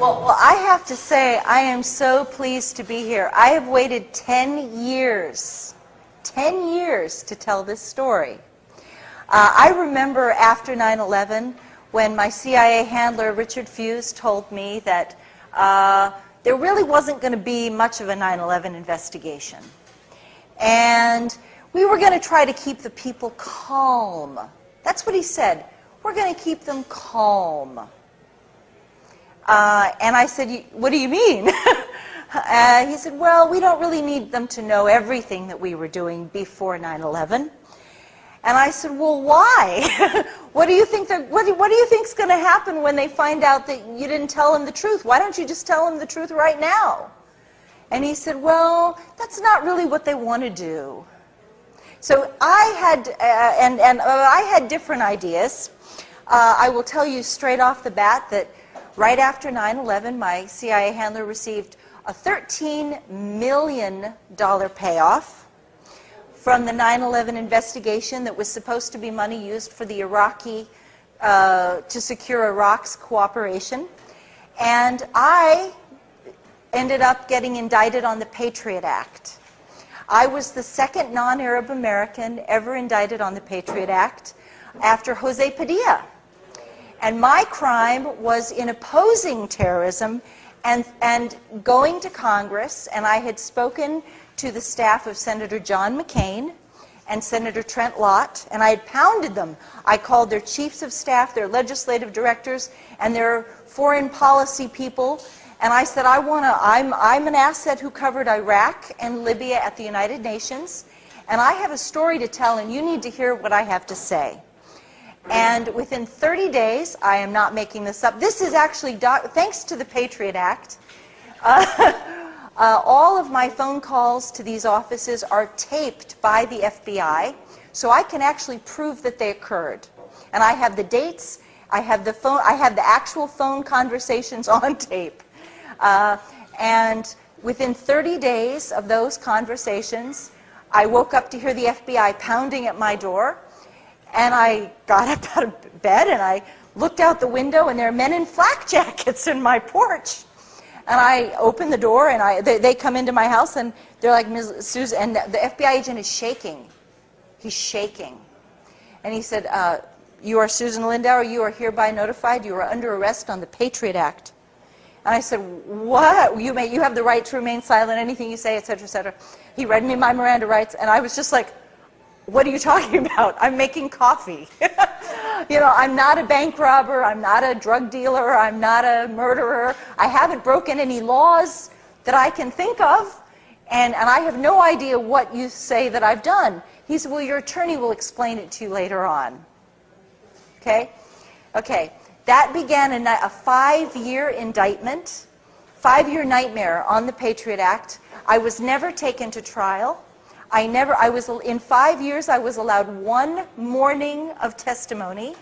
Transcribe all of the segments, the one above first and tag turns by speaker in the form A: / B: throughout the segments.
A: Well, I have to say, I am so pleased to be here. I have waited 10 years to tell this story. I remember after 9/11 when my CIA handler, Richard Fuse, told me that there really wasn't going to be much of a 9/11 investigation. And we were going to try to keep the people calm. That's what he said. We're going to keep them calm. And I said, what do you mean? He said, well, we don't really need them to know everything that we were doing before 9/11. And I said, well, why? What do you think is going to happen when they find out that you didn't tell them the truth? Why don't you just tell them the truth right now? And he said, well, that's not really what they want to do. So I had, I had different ideas. I will tell you straight off the bat that right after 9/11, my CIA handler received a $13 million payoff from the 9/11 investigation that was supposed to be money used for the Iraqi, to secure Iraq's cooperation. And I ended up getting indicted on the Patriot Act. I was the second non-Arab American ever indicted on the Patriot Act after Jose Padilla. And my crime was in opposing terrorism and going to Congress, and I had spoken to the staff of Senator John McCain and Senator Trent Lott, and I had pounded them. I called their chiefs of staff, their legislative directors, and their foreign policy people, and I said, I'm an asset who covered Iraq and Libya at the United Nations, and I have a story to tell, and you need to hear what I have to say. And within 30 days, I am not making this up, this is actually, thanks to the Patriot Act, all of my phone calls to these offices are taped by the FBI, so I can actually prove that they occurred. And I have the dates, I have the actual phone conversations on tape. And within 30 days of those conversations, I woke up to hear the FBI pounding at my door, and I got up out of bed and I looked out the window, and there are men in flak jackets in my porch. And I open the door, and they come into my house, and they're like, Ms. Susan, and the FBI agent is shaking. He's shaking. And he said, you are Susan Lindauer, you are hereby notified, you are under arrest on the Patriot Act. And I said, what? You have the right to remain silent, anything you say, etc., etc. He read me my Miranda rights, and I was just like, what are you talking about? I'm making coffee. You know, I'm not a bank robber, I'm not a drug dealer, I'm not a murderer. I haven't broken any laws that I can think of, and I have no idea what you say that I've done. He said, well, your attorney will explain it to you later on. Okay? Okay. That began a 5-year indictment, 5-year nightmare on the Patriot Act. I was never taken to trial. In 5 years, I was allowed 1 morning of testimony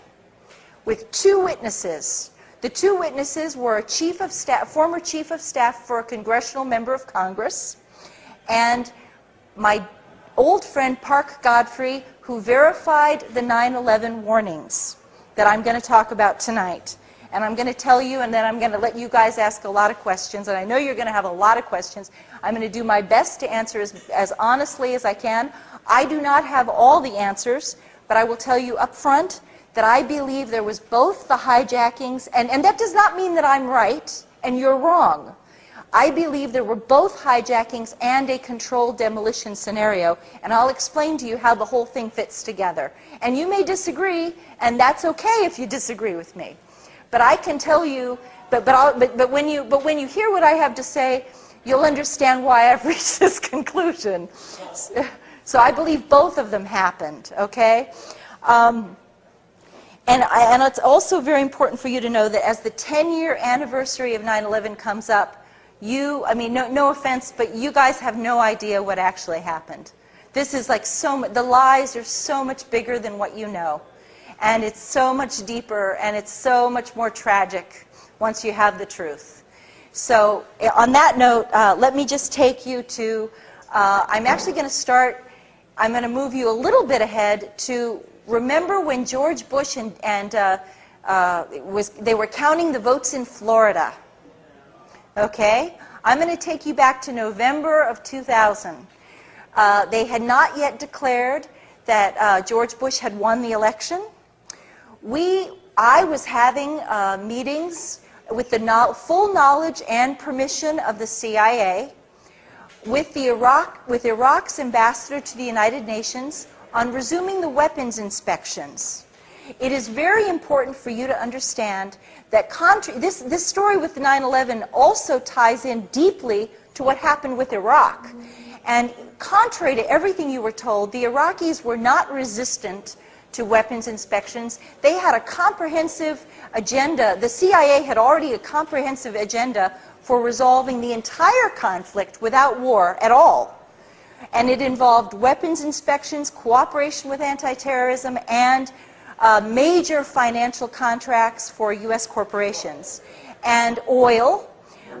A: with 2 witnesses. The 2 witnesses were a former chief of staff for a congressional member of Congress, and my old friend Park Godfrey, who verified the 9/11 warnings that I'm going to talk about tonight. And I'm going to tell you, and then I'm going to let you guys ask a lot of questions, and I know you're going to have a lot of questions. I'm going to do my best to answer as honestly as I can. I do not have all the answers, but I will tell you up front that I believe there was both the hijackings, and that does not mean that I'm right and you're wrong. I believe there were both hijackings and a controlled demolition scenario, and I'll explain to you how the whole thing fits together. And you may disagree, and that's okay if you disagree with me. But I can tell you, but when you hear what I have to say, you'll understand why I've reached this conclusion. So I believe both of them happened, okay? And it's also very important for you to know that as the 10-year anniversary of 9/11 comes up, no offense, but you guys have no idea what actually happened. This is like the lies are so much bigger than what you know. And it's so much deeper, and it's so much more tragic once you have the truth. So on that note, let me just take you to, I'm actually going to start, I'm going to move you a little bit ahead to remember when George Bush they were counting the votes in Florida. Okay? I'm going to take you back to November of 2000. They had not yet declared that George Bush had won the election. I was having meetings with the full knowledge and permission of the CIA with Iraq's ambassador to the United Nations on resuming the weapons inspections. It is very important for you to understand that this story with 9/11 also ties in deeply to what happened with Iraq. And contrary to everything you were told, the Iraqis were not resistant to weapons inspections. They had a comprehensive agenda. The CIA had already a comprehensive agenda for resolving the entire conflict without war at all. And it involved weapons inspections, cooperation with anti-terrorism, and major financial contracts for U.S. corporations, and oil.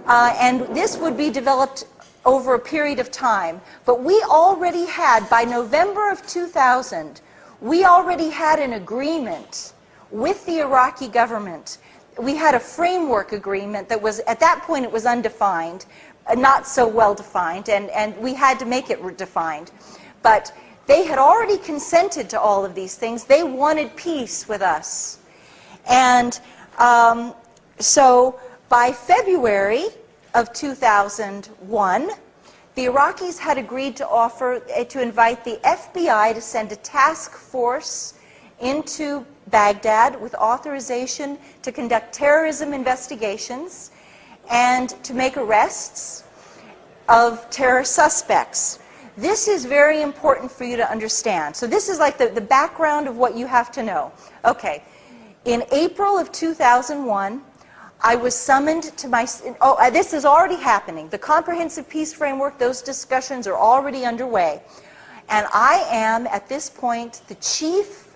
A: And this would be developed over a period of time. But we already had, by November of 2000, we already had an agreement with the Iraqi government. We had a framework agreement that was, at that point it was undefined, not so well defined, and we had to make it defined. But they had already consented to all of these things. They wanted peace with us. And so by February of 2001, the Iraqis had agreed to invite the FBI to send a task force into Baghdad with authorization to conduct terrorism investigations and to make arrests of terror suspects. This is very important for you to understand. So this is like the background of what you have to know. Okay, in April of 2001, I was summoned to this is already happening. The Comprehensive Peace Framework, those discussions are already underway. And I am, at this point, the chief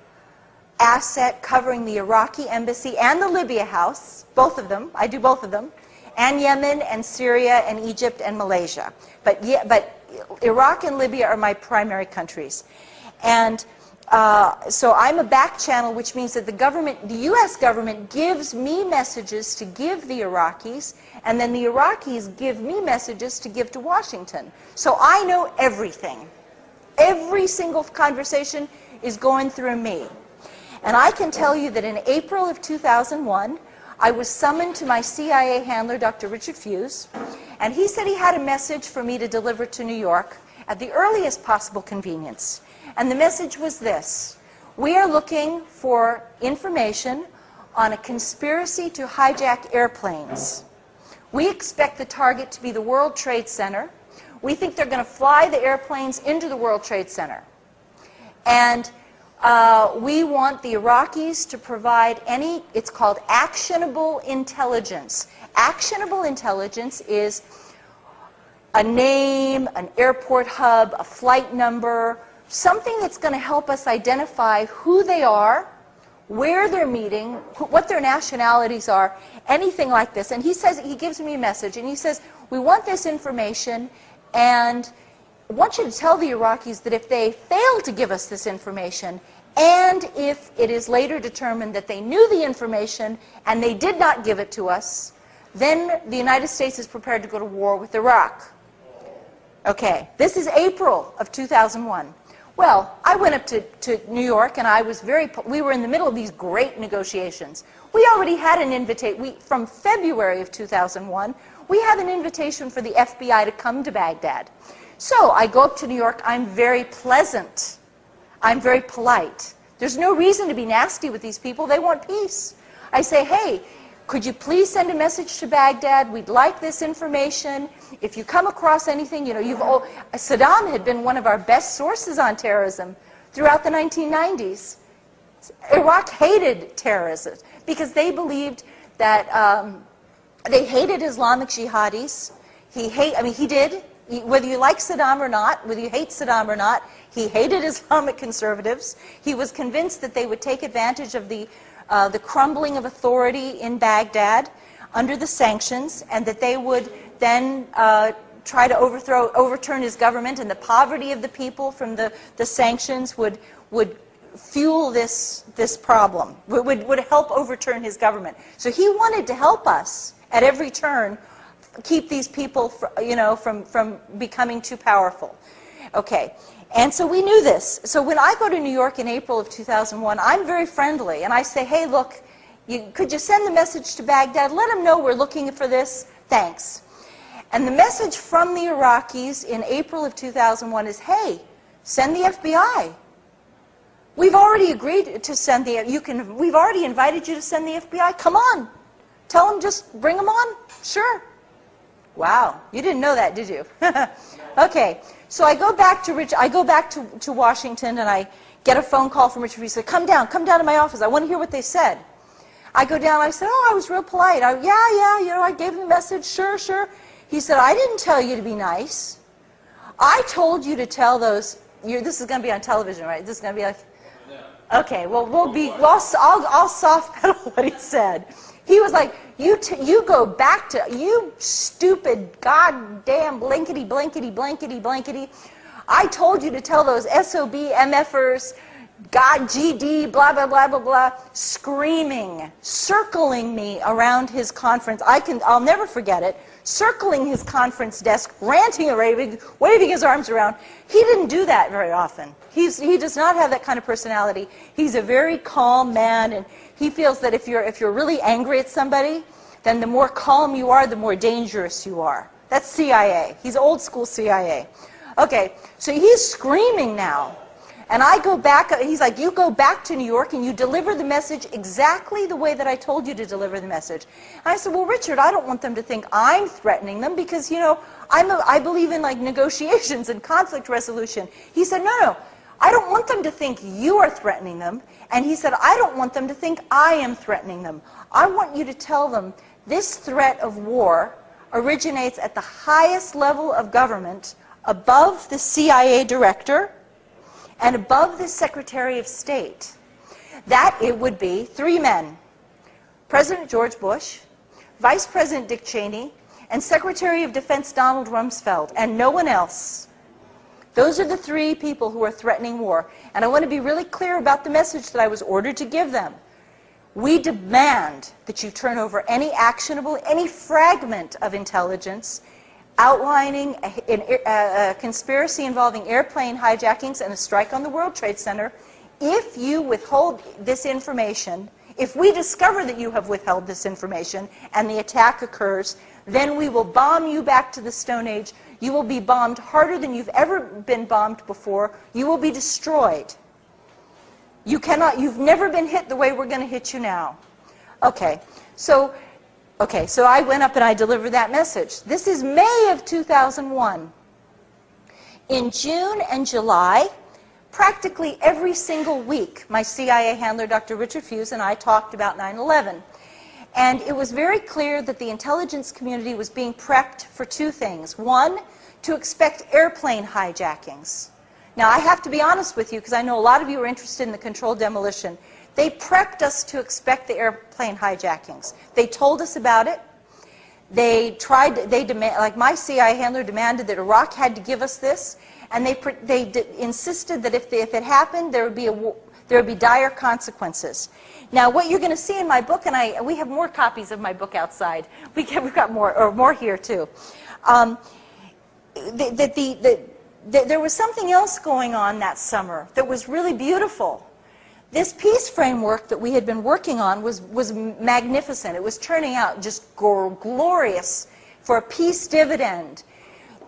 A: asset covering the Iraqi embassy and the Libya house, both of them, I do both of them, and Yemen and Syria and Egypt and Malaysia. But Iraq and Libya are my primary countries. And so I'm a back channel, which means that the U.S. government gives me messages to give the Iraqis, and then the Iraqis give me messages to give to Washington. So I know everything. Every single conversation is going through me. And I can tell you that in April of 2001, I was summoned to my CIA handler, Dr. Richard Fuse, and he said he had a message for me to deliver to New York at the earliest possible convenience. And the message was this: we are looking for information on a conspiracy to hijack airplanes. We expect the target to be the World Trade Center. We think they're going to fly the airplanes into the World Trade Center. And we want the Iraqis to provide it's called actionable intelligence. Actionable intelligence is a name, an airport hub, a flight number, something that's going to help us identify who they are, where they're meeting, what their nationalities are, anything like this. And he says, he gives me a message, and he says, we want this information, and I want you to tell the Iraqis that if they fail to give us this information, and if it is later determined that they knew the information and they did not give it to us, then the United States is prepared to go to war with Iraq. Okay, this is April of 2001. Well, I went up to New York, and we were in the middle of these great negotiations. We already had an invitation. From February of 2001, we have an invitation for the FBI to come to Baghdad. So I go up to New York. I'm very pleasant. I'm very polite. There's no reason to be nasty with these people. They want peace. I say, hey, could you please send a message to Baghdad? We'd like this information. If you come across anything, Saddam had been one of our best sources on terrorism throughout the 1990s. Iraq hated terrorism because they believed that they hated Islamic jihadis. He did. Whether you like Saddam or not, whether you hate Saddam or not, he hated Islamic conservatives. He was convinced that they would take advantage of the crumbling of authority in Baghdad under the sanctions, and that they would then try to overturn his government, and the poverty of the people from the sanctions would fuel this problem, would help overturn his government. So he wanted to help us at every turn keep these people, from becoming too powerful. Okay, and so we knew this. So when I go to New York in April of 2001, I'm very friendly, and I say, hey, look, could you send the message to Baghdad? Let them know we're looking for this. Thanks. And the message from the Iraqis in April of 2001 is, hey, send the FBI. We've already agreed to send we've already invited you to send the FBI. Come on. Tell them, just bring them on. Sure. Wow. You didn't know that, did you? Okay. So I go back to Washington, and I get a phone call from Richard. He said, come down to my office. I want to hear what they said. I go down, I said, oh, I was real polite. Yeah, I gave him a message, sure. He said, I didn't tell you to be nice. I told you to tell those, this is going to be on television, right? This is going to be like, okay, well, I'll soft pedal what he said. He was like, you go back to, you stupid, goddamn, blankety. I told you to tell those SOB MFers, God, GD, blah, blah, blah, blah, blah, screaming, circling me around his conference. I'll never forget it. Circling his conference desk, ranting and raving, waving his arms around. He didn't do that very often. He does not have that kind of personality. He's a very calm man, and he feels that if you're really angry at somebody, then the more calm you are, the more dangerous you are. That's CIA. He's old school CIA. Okay, so he's screaming now. And I go back, he's like, you go back to New York and you deliver the message exactly the way that I told you to deliver the message. And I said, well, Richard, I don't want them to think I'm threatening them because, I believe in like negotiations and conflict resolution. He said, no, I don't want them to think you are threatening them. And he said, I don't want them to think I am threatening them. I want you to tell them this threat of war originates at the highest level of government, above the CIA director, and above the Secretary of State. That it would be three men: President George Bush, Vice President Dick Cheney, and Secretary of Defense Donald Rumsfeld, and no one else. Those are the three people who are threatening war. And I want to be really clear about the message that I was ordered to give them. We demand that you turn over any actionable, any fragment of intelligence outlining a conspiracy involving airplane hijackings and a strike on the World Trade Center. If you withhold this information, if we discover that you have withheld this information and the attack occurs, then we will bomb you back to the Stone Age. You will be bombed harder than you've ever been bombed before. You will be destroyed. You've never been hit the way we're going to hit you now. Okay, so I went up and I delivered that message. This is May of 2001. In June and July, practically every single week, my CIA handler, Dr. Richard Fuse, and I talked about 9/11. And it was very clear that the intelligence community was being prepped for two things. One, to expect airplane hijackings. Now, I have to be honest with you, because I know a lot of you are interested in the controlled demolition. They prepped us to expect the airplane hijackings. They told us about it. Like my CIA handler demanded that Iraq had to give us this, and they insisted that if it happened, there would be dire consequences. Now, what you're going to see in my book, and we have more copies of my book outside. We've got more here too. There was something else going on that summer that was really beautiful. This peace framework that we had been working on was magnificent. It was turning out just glorious for a peace dividend.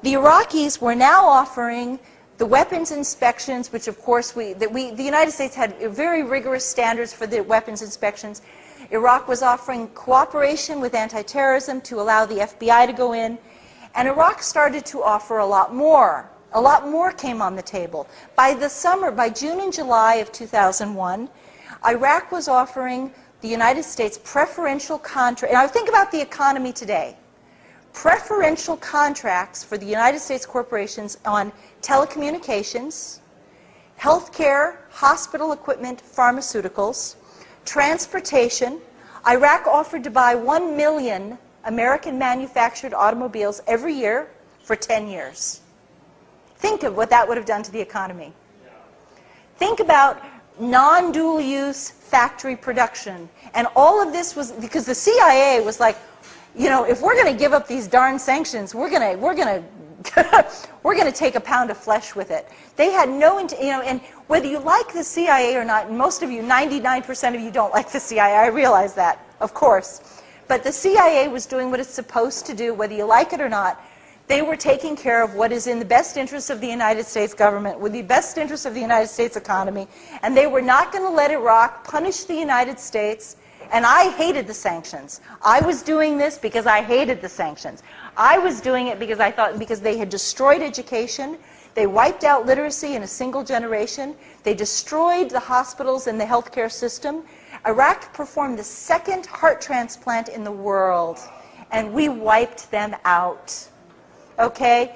A: The Iraqis were now offering the weapons inspections, which of course the United States had very rigorous standards for the weapons inspections. Iraq was offering cooperation with anti-terrorism to allow the FBI to go in, and Iraq started to offer a lot more. A lot more came on the table. By June and July of 2001, Iraq was offering the United States preferential contracts. Now think about the economy today. Preferential contracts for the United States corporations on telecommunications, healthcare, hospital equipment, pharmaceuticals, transportation. Iraq offered to buy 1 million American manufactured automobiles every year for 10 years. Think of what that would have done to the economy. Think about non-dual use factory production. And all of this was because the CIA was like, you know, if we're going to give up these darn sanctions, we're going to take a pound of flesh with it. They had no, you know, and whether you like the CIA or not, and most of you, 99% of you don't like the CIA, I realize that, of course. But the CIA was doing what it's supposed to do, whether you like it or not. They were taking care of what is in the best interest of the United States government, with the best interest of the United States economy, and they were not going to let Iraq punish the United States. And I hated the sanctions. I was doing this because I hated the sanctions. I was doing it because I thought, because they had destroyed education, they wiped out literacy in a single generation, they destroyed the hospitals and the healthcare system. Iraq performed the second heart transplant in the world, and we wiped them out. Okay?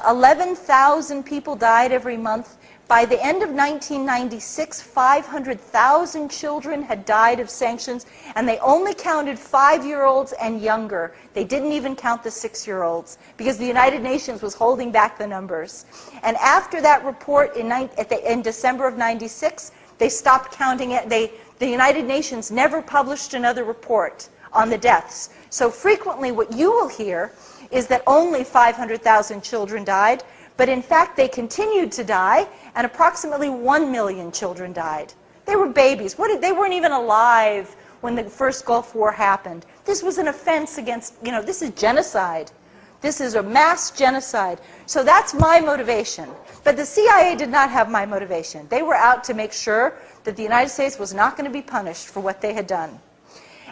A: 11,000 people died every month. By the end of 1996, 500,000 children had died of sanctions, and they only counted 5-year-olds and younger. They didn't even count the 6-year-olds, because the United Nations was holding back the numbers. And after that report in December of 96, they stopped counting it. The United Nations never published another report on the deaths. So frequently what you will hear is that only 500,000 children died, but in fact they continued to die, and approximately 1 million children died. They were babies. They weren't even alive when the first Gulf War happened. This was an offense against, you know, this is genocide. This is a mass genocide. So that's my motivation. But the CIA did not have my motivation. They were out to make sure that the United States was not going to be punished for what they had done.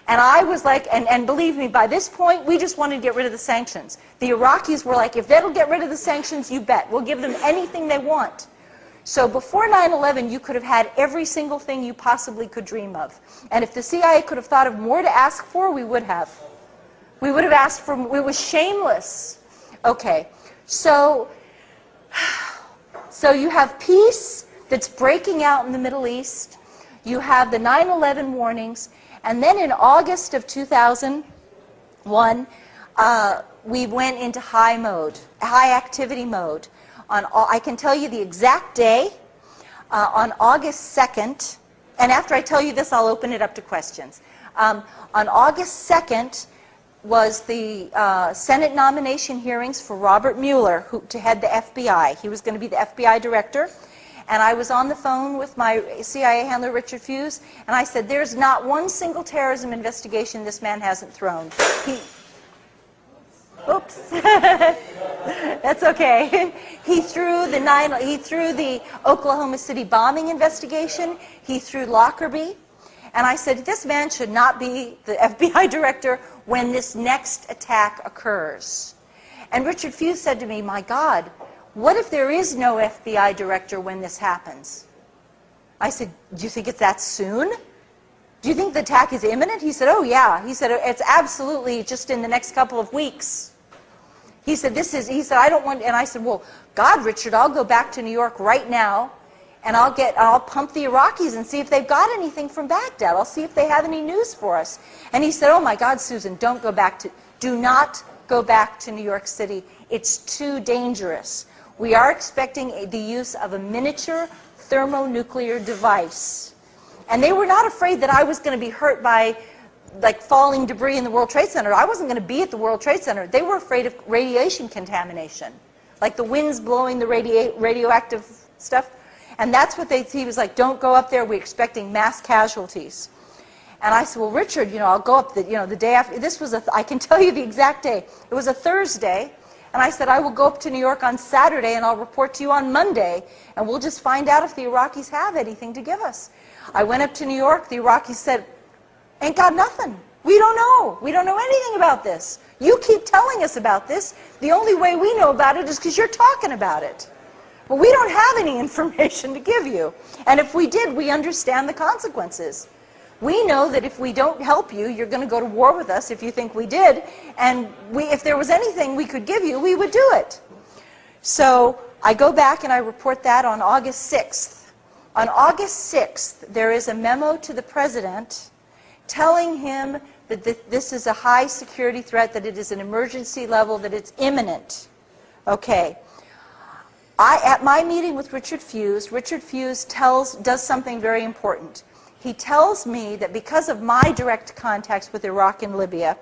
A: And I was like, and believe me, by this point, we just wanted to get rid of the sanctions. The Iraqis were like, if they'll get rid of the sanctions, you bet. We'll give them anything they want. So before 9/11, you could have had every single thing you possibly could dream of. And if the CIA could have thought of more to ask for, we would have. We would have asked for, it was shameless. Okay, so you have peace that's breaking out in the Middle East. You have the 9/11 warnings. And then in August of 2001, we went into high mode, high activity mode. I can tell you the exact day, on August 2nd, and after I tell you this, I'll open it up to questions. On August 2nd was the Senate nomination hearings for Robert Mueller to head the FBI. He was going to be the FBI director. And I was on the phone with my CIA handler, Richard Fuse, and I said, there's not one single terrorism investigation this man hasn't thrown. Oops. That's okay. He threw the Oklahoma City bombing investigation. He threw Lockerbie. And I said, this man should not be the FBI director when this next attack occurs. And Richard Fuse said to me, my God, what if there is no FBI director when this happens? I said, do you think it's that soon? Do you think the attack is imminent? He said, oh yeah. He said, it's absolutely just in the next couple of weeks. He said, I don't want, and I said, well, God, Richard, I'll go back to New York right now, and I'll pump the Iraqis and see if they've got anything from Baghdad. I'll see if they have any news for us. And he said, oh my God, Susan, do not go back to New York City. It's too dangerous. We are expecting the use of a miniature thermonuclear device. And they were not afraid that I was going to be hurt by like falling debris in the World Trade Center. I wasn't going to be at the World Trade Center. They were afraid of radiation contamination, like the winds blowing the radioactive stuff. And that's what he was like, don't go up there. We're expecting mass casualties. And I said, well, Richard, you know, I'll go up the day after. This was I can tell you the exact day. It was a Thursday. And I said, I will go up to New York on Saturday and I'll report to you on Monday, and we'll just find out if the Iraqis have anything to give us. I went up to New York. The Iraqis said, ain't got nothing. We don't know. We don't know anything about this. You keep telling us about this. The only way we know about it is because you're talking about it. But we don't have any information to give you. And if we did, we understand the consequences. We know that if we don't help you, you're going to go to war with us if you think we did. And if there was anything we could give you, we would do it. So I go back and I report that on August 6th. On August 6th, there is a memo to the president telling him that this is a high security threat, that it is an emergency level, that it's imminent. Okay. At my meeting with Richard Fuse does something very important. He tells me that because of my direct contacts with Iraq and Libya,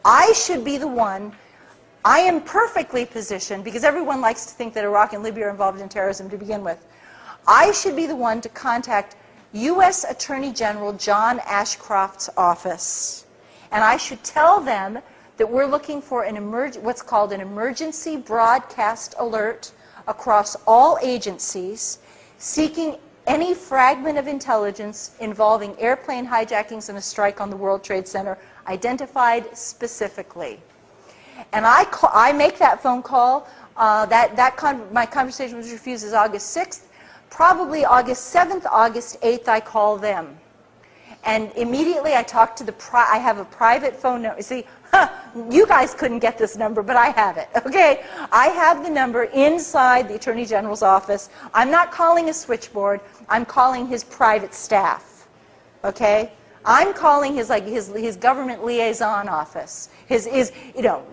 A: I should be the one. I am perfectly positioned, because everyone likes to think that Iraq and Libya are involved in terrorism to begin with. I should be the one to contact U.S. Attorney General John Ashcroft's office. And I should tell them that we're looking for what's called an emergency broadcast alert across all agencies, seeking any fragment of intelligence involving airplane hijackings and a strike on the World Trade Center, identified specifically. And I make that phone call. My conversation was refused is August 6th. Probably August 7th, August 8th, I call them. And immediately I talk to I have a private phone number. See, you guys couldn't get this number, but I have it, okay? I have the number inside the Attorney General's office. I'm not calling a switchboard. I'm calling his private staff, okay? I'm calling his government liaison office. No,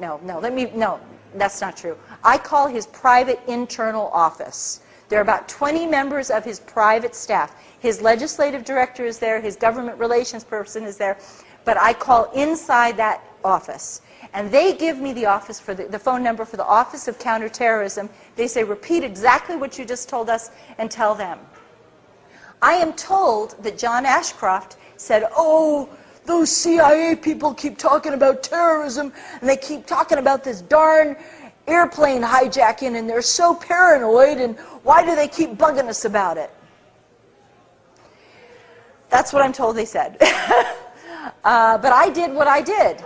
A: that's not true. I call his private internal office. There are about 20 members of his private staff. His legislative director is there, his government relations person is there, but I call inside that office. And they give me the office for the phone number for the Office of Counterterrorism. They say, repeat exactly what you just told us and tell them. I am told that John Ashcroft said, oh, those CIA people keep talking about terrorism, and they keep talking about this darn airplane hijacking, and they're so paranoid, and why do they keep bugging us about it? That's what I'm told they said. But I did what I did.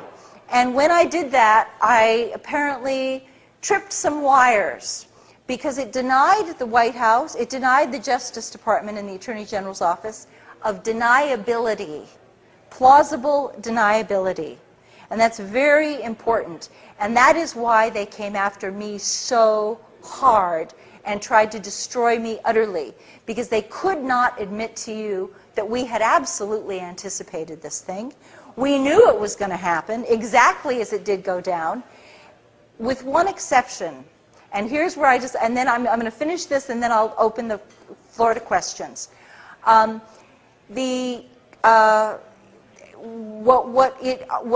A: And when I did that, I apparently tripped some wires, because it denied the White House, it denied the Justice Department and the Attorney General's office of deniability, plausible deniability. And that's very important. And that is why they came after me so hard and tried to destroy me utterly, because they could not admit to you that we had absolutely anticipated this thing. We knew it was going to happen exactly as it did go down, with one exception. And here's where and then I'm going to finish this, and then I'll open the floor to questions. What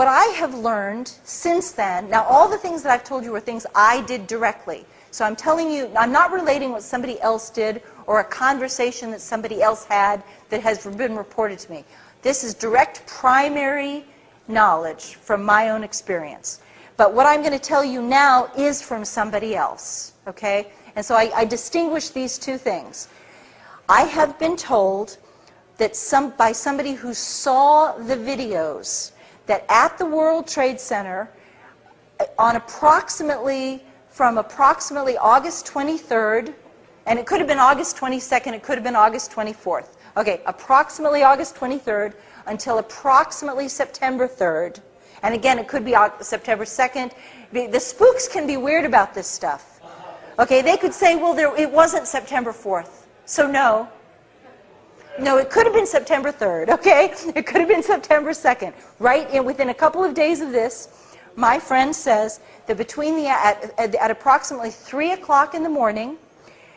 A: I have learned since then, now all the things that I've told you are things I did directly. So I'm telling you, I'm not relating what somebody else did or a conversation that somebody else had that has been reported to me. This is direct primary knowledge from my own experience. But what I'm going to tell you now is from somebody else, okay? And so I distinguish these two things. I have been told that by somebody who saw the videos that at the World Trade Center on from approximately August 23rd, and it could have been August 22nd, it could have been August 24th. Okay, approximately August 23rd until approximately September 3rd. And again, it could be September 2nd. The spooks can be weird about this stuff. Okay, they could say, well, it wasn't September 4th. So no. No, it could have been September 3rd, okay? It could have been September 2nd. Right within a couple of days of this, my friend says that at approximately 3 o'clock in the morning,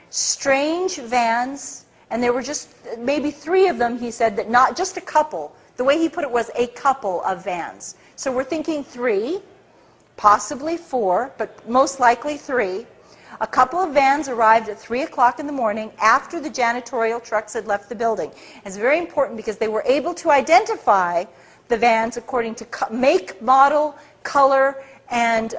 A: strange vans, and there were just maybe 3 of them, he said, that not just a couple. The way he put it was a couple of vans. So we're thinking 3, possibly 4, but most likely 3. A couple of vans arrived at 3 o'clock in the morning after the janitorial trucks had left the building. It's very important because they were able to identify the vans according to make, model, color, and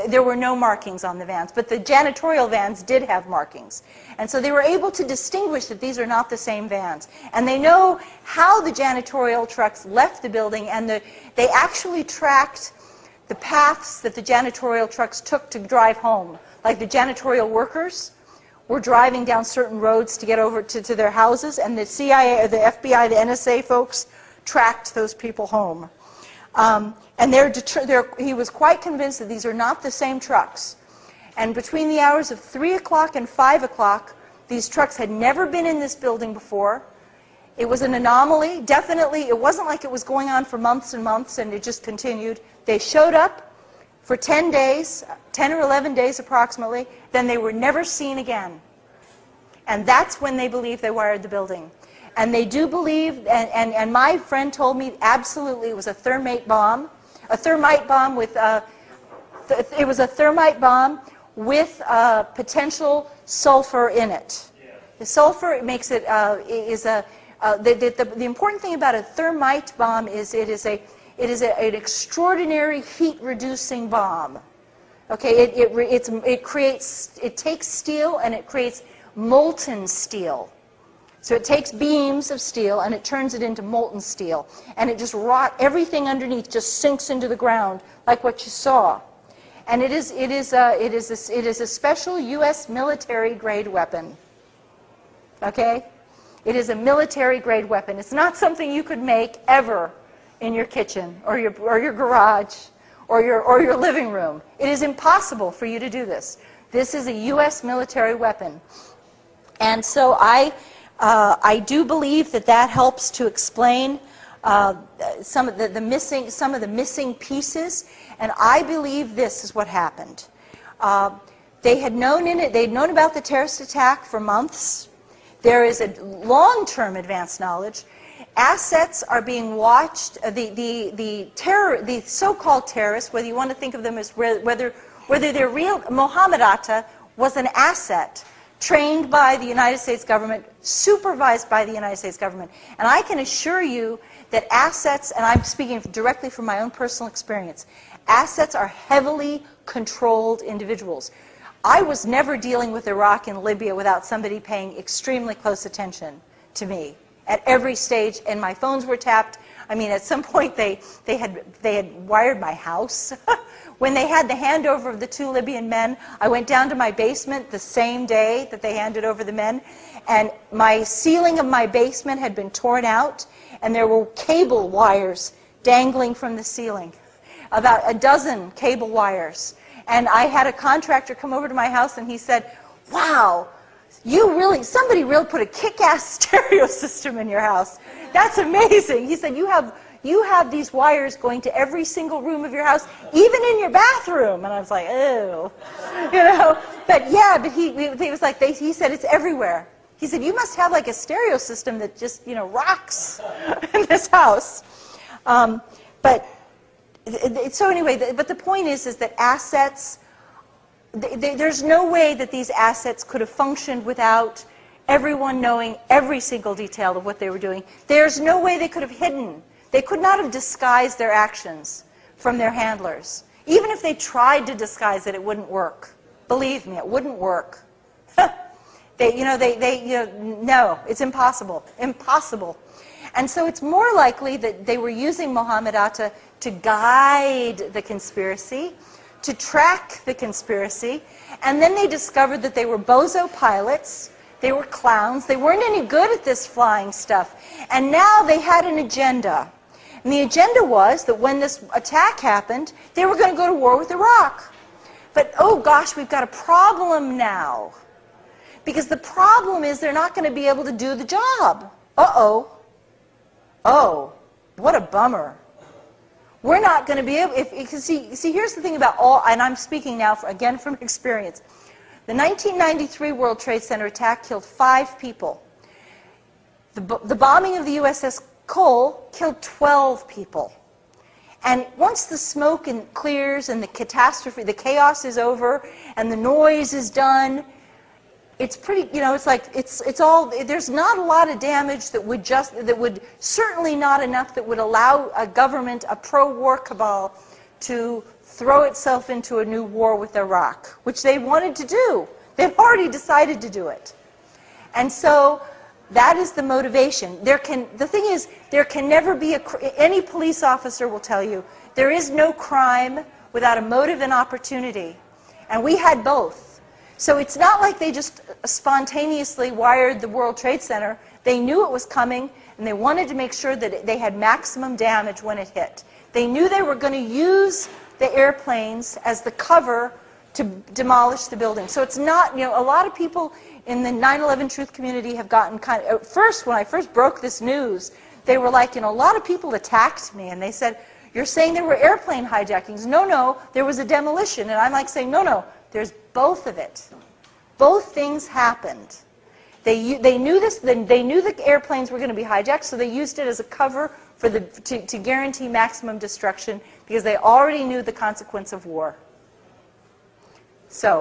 A: there were no markings on the vans. But the janitorial vans did have markings. And so they were able to distinguish that these are not the same vans. And they know how the janitorial trucks left the building, and they actually tracked the paths that the janitorial trucks took to drive home. Like the janitorial workers were driving down certain roads to get over to their houses, and the CIA, or the FBI, the NSA folks tracked those people home. And he was quite convinced that these are not the same trucks. And between the hours of 3 o'clock and 5 o'clock, these trucks had never been in this building before. It was an anomaly. Definitely, it wasn't like it was going on for months and months and it just continued. They showed up for 10 days, 10 or 11 days approximately, then they were never seen again. And that's when they believe they wired the building. And they do believe, and my friend told me absolutely it was a thermate bomb. A thermite bomb with, it was a thermite bomb with potential sulfur in it. The sulfur makes it, the important thing about a thermite bomb is it is an extraordinary heat-reducing bomb. Okay, it takes steel and it creates molten steel. So it takes beams of steel and it turns it into molten steel, and it just everything underneath just sinks into the ground like what you saw. And it is a special U.S. military-grade weapon. Okay, it is a military-grade weapon. It's not something you could make ever in your kitchen or your garage or your living room. It is impossible for you to do this. This is a U.S. military weapon, and so I do believe that helps to explain some of the missing pieces. And I believe this is what happened. They'd known about the terrorist attack for months. There is a long-term advanced knowledge. Assets are being watched. The so-called terrorists, whether you want to think of them as whether they're real, Mohammed Atta was an asset trained by the United States government, supervised by the United States government. And I can assure you that assets, and I'm speaking directly from my own personal experience, assets are heavily controlled individuals. I was never dealing with Iraq and Libya without somebody paying extremely close attention to me at every stage, and my phones were tapped. I mean, at some point they had wired my house. When they had the handover of the 2 Libyan men, I went down to my basement the same day that they handed over the men, and my ceiling of my basement had been torn out, and there were cable wires dangling from the ceiling, about a dozen cable wires. And I had a contractor come over to my house, and he said, "Wow, somebody really put a kick-ass stereo system in your house. That's amazing." He said, you have these wires going to every single room of your house, even in your bathroom. And I was like, ew, you know. But yeah, but he was like, he said it's everywhere. He said, you must have like a stereo system that just, you know, rocks in this house. So anyway, but the point is that assets, there's no way that these assets could have functioned without everyone knowing every single detail of what they were doing. There's no way they could have hidden. They could not have disguised their actions from their handlers. Even if they tried to disguise it, it wouldn't work. Believe me, it wouldn't work. No, it's impossible. Impossible. And so it's more likely that they were using Mohammed Atta to guide the conspiracy, to track the conspiracy, and then they discovered that they were bozo pilots, they were clowns, they weren't any good at this flying stuff, and now they had an agenda. And the agenda was that when this attack happened, they were going to go to war with Iraq. But oh gosh, we've got a problem now. Because the problem is they're not going to be able to do the job. Uh-oh. Oh, what a bummer. We're not going to be able, see, here's the thing about all, and I'm speaking now, again, from experience. The 1993 World Trade Center attack killed 5 people. The bombing of the USS Cole killed 12 people. And once the smoke clears and the catastrophe, the chaos is over, and the noise is done, it's pretty, you know, it's like, it's all, there's not a lot of damage that would certainly not enough that would allow a government, a pro-war cabal, to throw itself into a new war with Iraq, which they wanted to do. They've already decided to do it. And so that is the motivation. The thing is, there can never be any police officer will tell you, there is no crime without a motive and opportunity. And we had both. So it's not like they just spontaneously wired the World Trade Center. They knew it was coming, and they wanted to make sure that they had maximum damage when it hit. They knew they were going to use the airplanes as the cover to demolish the building. So it's not, you know, a lot of people in the 9/11 truth community have gotten kind of, at first, when I first broke this news, they were like, you know, a lot of people attacked me, and they said, you're saying there were airplane hijackings. No, no, there was a demolition. And I'm like saying, no, no, there's both of it. Both things happened. They knew this, they knew the airplanes were going to be hijacked, so they used it as a cover to guarantee maximum destruction because they already knew the consequence of war. So